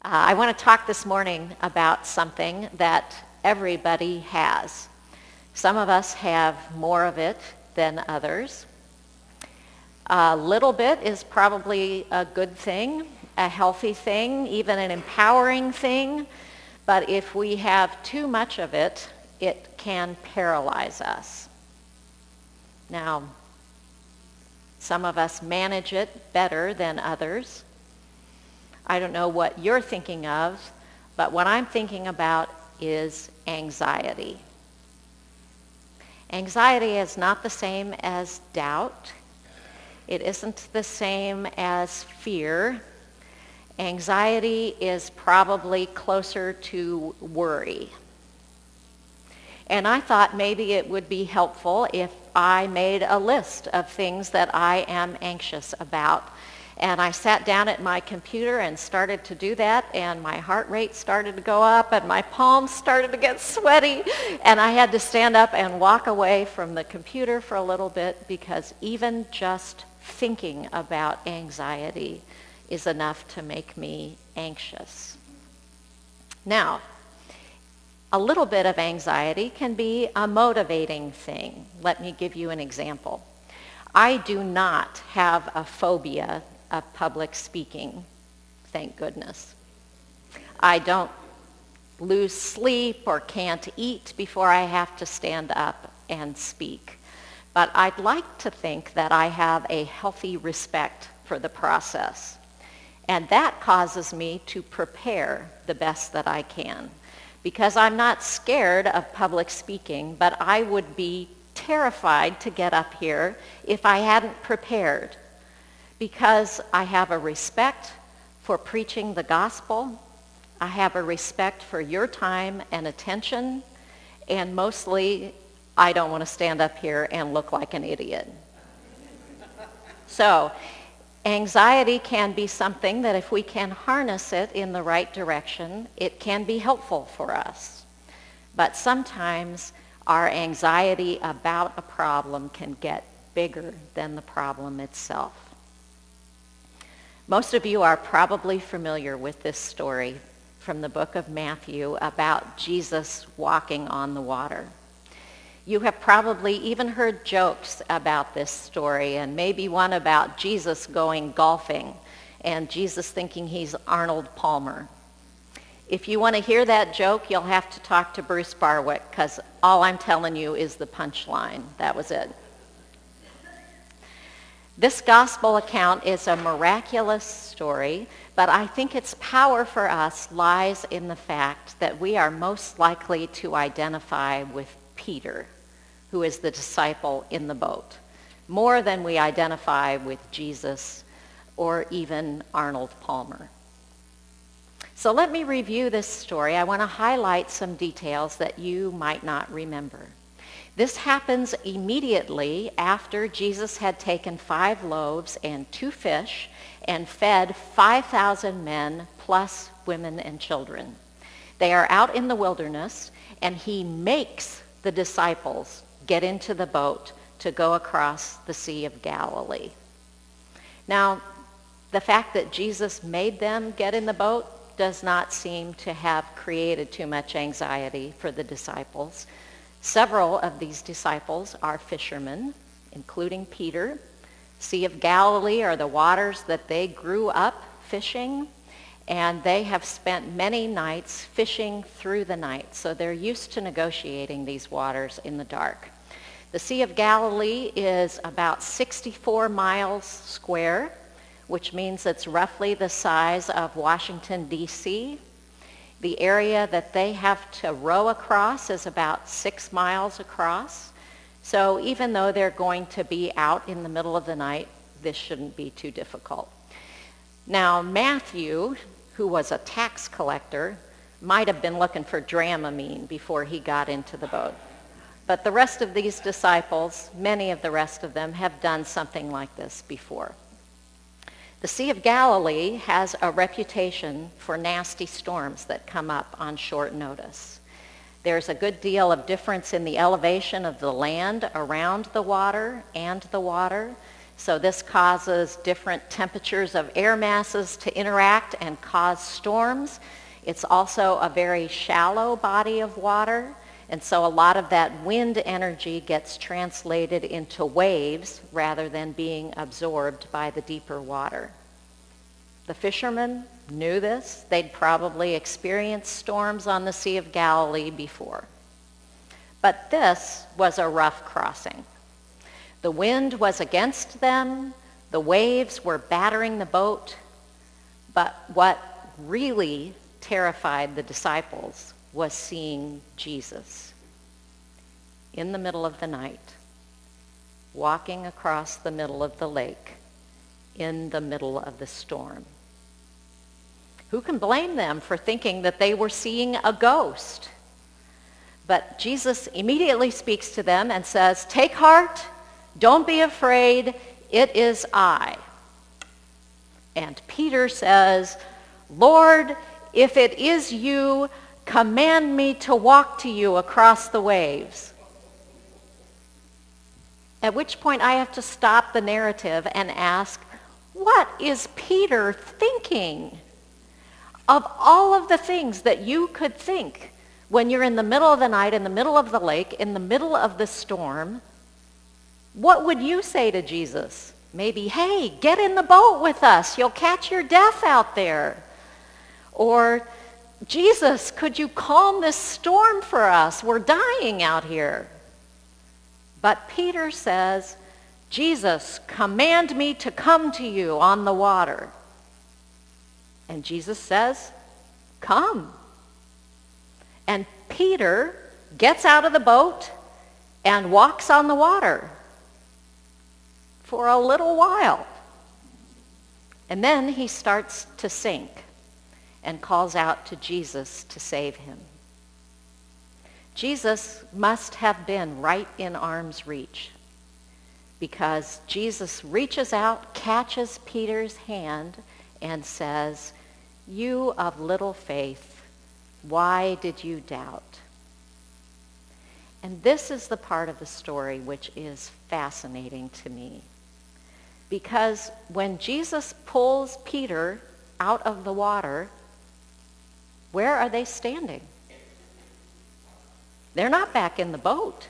I want to talk this morning about something that everybody has. Some of us have more of it than others. A little bit is probably a good thing, a healthy thing, even an empowering thing. But if we have too much of it, it can paralyze us. Now, some of us manage it better than others. I don't know what you're thinking of, but what I'm thinking about is anxiety. Anxiety is not the same as doubt. It isn't the same as fear. Anxiety is probably closer to worry. And I thought maybe it would be helpful if I made a list of things that I am anxious about. And I sat down at my computer and started to do that, and my heart rate started to go up, and my palms started to get sweaty, and I had to stand up and walk away from the computer for a little bit, because even just thinking about anxiety is enough to make me anxious. Now, a little bit of anxiety can be a motivating thing. Let me give you an example. I do not have a phobia of public speaking, thank goodness. I don't lose sleep or can't eat before I have to stand up and speak. But I'd like to think that I have a healthy respect for the process. And that causes me to prepare the best that I can. Because I'm not scared of public speaking, but I would be terrified to get up here if I hadn't prepared. Because I have a respect for preaching the gospel, I have a respect for your time and attention, and mostly I don't want to stand up here and look like an idiot. So, anxiety can be something that if we can harness it in the right direction, it can be helpful for us. But sometimes our anxiety about a problem can get bigger than the problem itself. Most of you are probably familiar with this story from the book of Matthew about Jesus walking on the water. You have probably even heard jokes about this story, and maybe one about Jesus going golfing and Jesus thinking he's Arnold Palmer. If you want to hear that joke, you'll have to talk to Bruce Barwick, because all I'm telling you is the punchline. That was it. This gospel account is a miraculous story, but I think its power for us lies in the fact that we are most likely to identify with Peter, who is the disciple in the boat, more than we identify with Jesus or even Arnold Palmer. So let me review this story. I want to highlight some details that you might not remember. This happens immediately after Jesus had taken 5 loaves and 2 fish and fed 5,000 men plus women and children. They are out in the wilderness, and he makes the disciples get into the boat to go across the Sea of Galilee. Now, the fact that Jesus made them get in the boat does not seem to have created too much anxiety for the disciples. Several of these disciples are fishermen, including Peter. Sea of Galilee are the waters that they grew up fishing, and they have spent many nights fishing through the night, so they're used to negotiating these waters in the dark. The Sea of Galilee is about 64 miles square, which means it's roughly the size of Washington, D.C. The area that they have to row across is about 6 miles across. So even though they're going to be out in the middle of the night, this shouldn't be too difficult. Now, Matthew, who was a tax collector, might have been looking for Dramamine before he got into the boat. But the rest of these disciples, many of the rest of them, have done something like this before. The Sea of Galilee has a reputation for nasty storms that come up on short notice. There's a good deal of difference in the elevation of the land around the water and the water, So this causes different temperatures of air masses to interact and cause storms. It's also a very shallow body of water, and so a lot of that wind energy gets translated into waves rather than being absorbed by the deeper water. The fishermen knew this. They'd probably experienced storms on the Sea of Galilee before. But this was a rough crossing. The wind was against them. The waves were battering the boat. But what really terrified the disciples was seeing Jesus in the middle of the night, walking across the middle of the lake in the middle of the storm. Who can blame them for thinking that they were seeing a ghost? But Jesus immediately speaks to them and says, "Take heart, don't be afraid, it is I." And Peter says, "Lord, if it is you, command me to walk to you across the waves." At which point I have to stop the narrative and ask, what is Peter thinking? Of all of the things that you could think when you're in the middle of the night, in the middle of the lake, in the middle of the storm, what would you say to Jesus? Maybe, "Hey, get in the boat with us. You'll catch your death out there." Or, "Jesus, could you calm this storm for us? We're dying out here." But Peter says, "Jesus, command me to come to you on the water." And Jesus says, "Come." And Peter gets out of the boat and walks on the water for a little while. And then he starts to sink and calls out to Jesus to save him. Jesus must have been right in arm's reach, because Jesus reaches out, catches Peter's hand, and says, "You of little faith, why did you doubt?" And this is the part of the story which is fascinating to me. Because when Jesus pulls Peter out of the water, where are they standing? They're not back in the boat.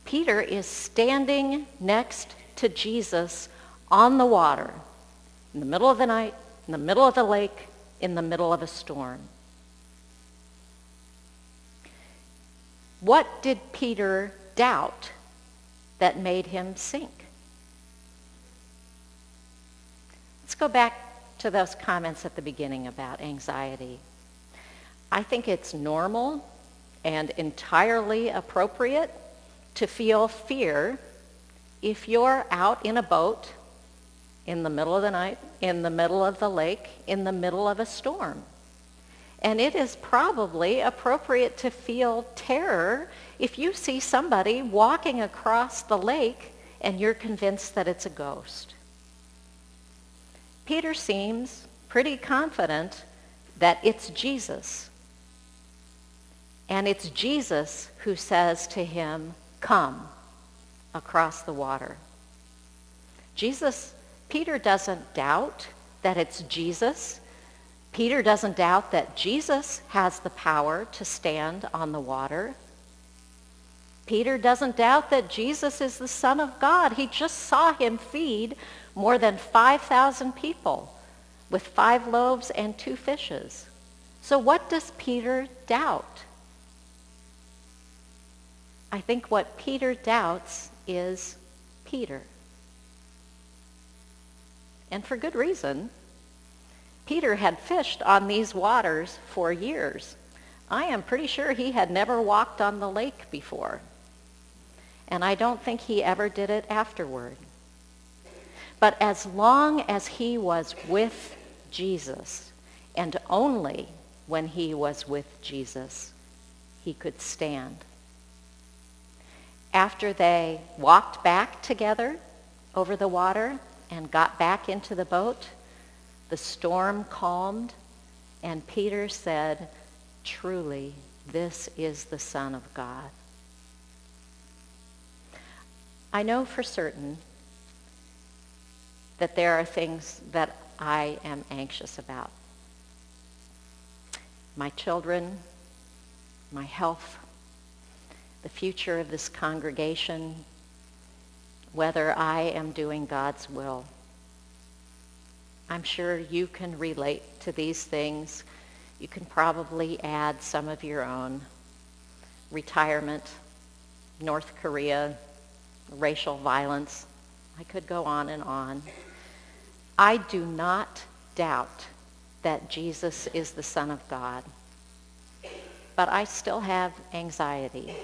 Peter is standing next to Jesus on the water, in the middle of the night, in the middle of the lake, in the middle of a storm. What did Peter doubt that made him sink? Let's go back to those comments at the beginning about anxiety. I think it's normal and entirely appropriate to feel fear if you're out in a boat in the middle of the night, in the middle of the lake, in the middle of a storm. And it is probably appropriate to feel terror if you see somebody walking across the lake and you're convinced that it's a ghost. Peter seems pretty confident that it's Jesus. And it's Jesus who says to him, "Come," across the water. Peter doesn't doubt that it's Jesus. Peter doesn't doubt that Jesus has the power to stand on the water. Peter doesn't doubt that Jesus is the Son of God. He just saw him feed more than 5,000 people with 5 loaves and 2 fishes. So what does Peter doubt? I think what Peter doubts is Peter. And for good reason. Peter had fished on these waters for years. I am pretty sure he had never walked on the lake before. And I don't think he ever did it afterward. But as long as he was with Jesus, and only when he was with Jesus, he could stand. After they walked back together over the water and got back into the boat, the storm calmed, and Peter said, "Truly, this is the Son of God." I know for certain that there are things that I am anxious about. My children, my health, the future of this congregation, whether I am doing God's will. I'm sure you can relate to these things. You can probably add some of your own. Retirement, North Korea, racial violence. I could go on and on. I do not doubt that Jesus is the Son of God, but I still have anxiety,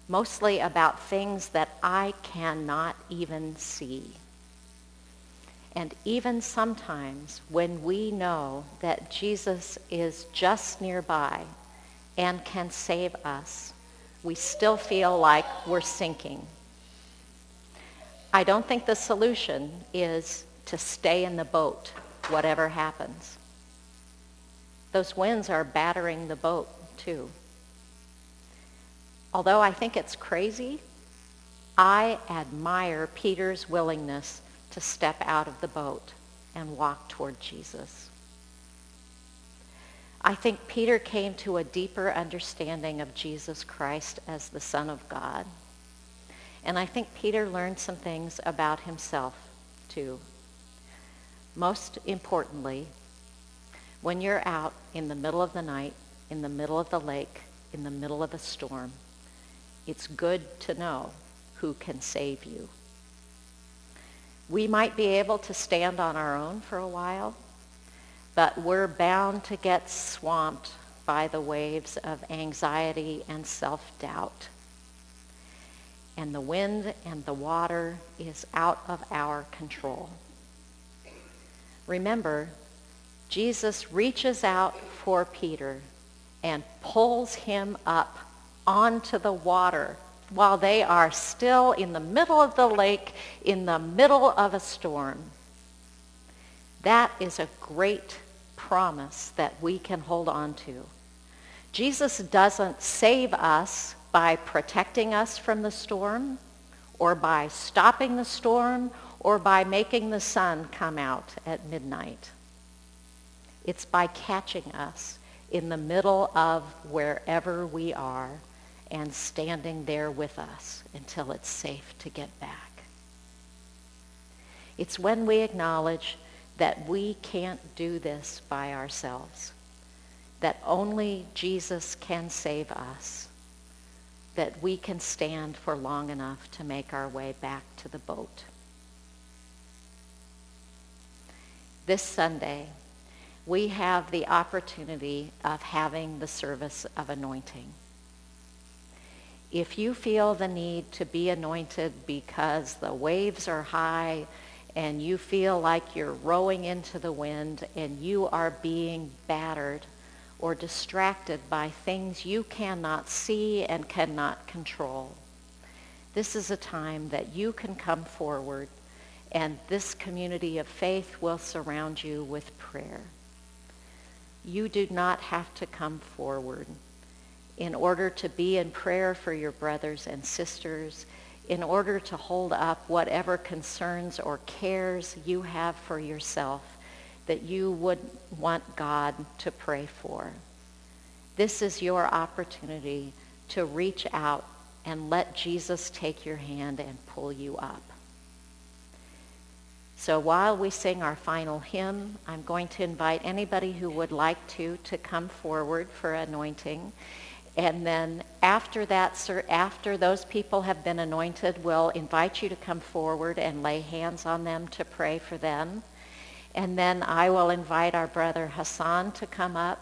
mostly about things that I cannot even see. And even sometimes when we know that Jesus is just nearby and can save us, we still feel like we're sinking. I don't think the solution is to stay in the boat, whatever happens. Those winds are battering the boat too. Although I think it's crazy, I admire Peter's willingness to step out of the boat and walk toward Jesus. I think Peter came to a deeper understanding of Jesus Christ as the Son of God. And I think Peter learned some things about himself too. Most importantly, when you're out in the middle of the night, in the middle of the lake, in the middle of a storm, it's good to know who can save you. We might be able to stand on our own for a while, but we're bound to get swamped by the waves of anxiety and self-doubt. And the wind and the water is out of our control. Remember, Jesus reaches out for Peter and pulls him up onto the water while they are still in the middle of the lake, in the middle of a storm. That is a great promise that we can hold on to. Jesus doesn't save us by protecting us from the storm, or by stopping the storm, or by making the sun come out at midnight. It's by catching us in the middle of wherever we are and standing there with us until it's safe to get back. It's when we acknowledge that we can't do this by ourselves, that only Jesus can save us, that we can stand for long enough to make our way back to the boat. This Sunday, we have the opportunity of having the service of anointing. If you feel the need to be anointed because the waves are high and you feel like you're rowing into the wind and you are being battered or distracted by things you cannot see and cannot control, this is a time that you can come forward and this community of faith will surround you with prayer. You do not have to come forward in order to be in prayer for your brothers and sisters, in order to hold up whatever concerns or cares you have for yourself that you would want God to pray for. This is your opportunity to reach out and let Jesus take your hand and pull you up. So while we sing our final hymn, I'm going to invite anybody who would like to come forward for anointing. And then after that, after those people have been anointed, we'll invite you to come forward and lay hands on them to pray for them. And then I will invite our brother Hassan to come up,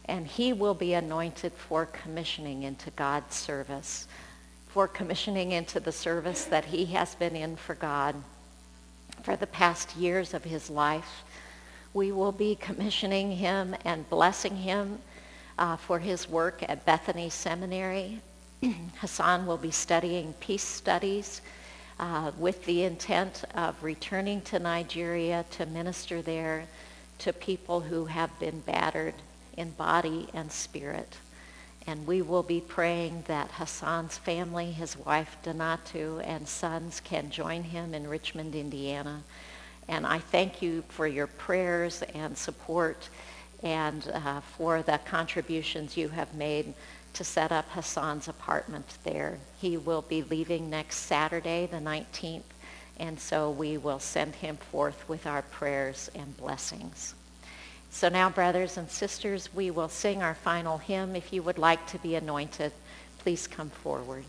and he will be anointed for commissioning into God's service, for commissioning into the service that he has been in for God for the past years of his life. We will be commissioning him and blessing him for his work at Bethany Seminary. Hassan will be studying peace studies with the intent of returning to Nigeria to minister there to people who have been battered in body and spirit. And we will be praying that Hassan's family, his wife Donatu, and sons can join him in Richmond, Indiana. And I thank you for your prayers and support and for the contributions you have made to set up Hassan's apartment there. He will be leaving next Saturday, the 19th, and so we will send him forth with our prayers and blessings. So now, brothers and sisters, we will sing our final hymn. If you would like to be anointed, please come forward.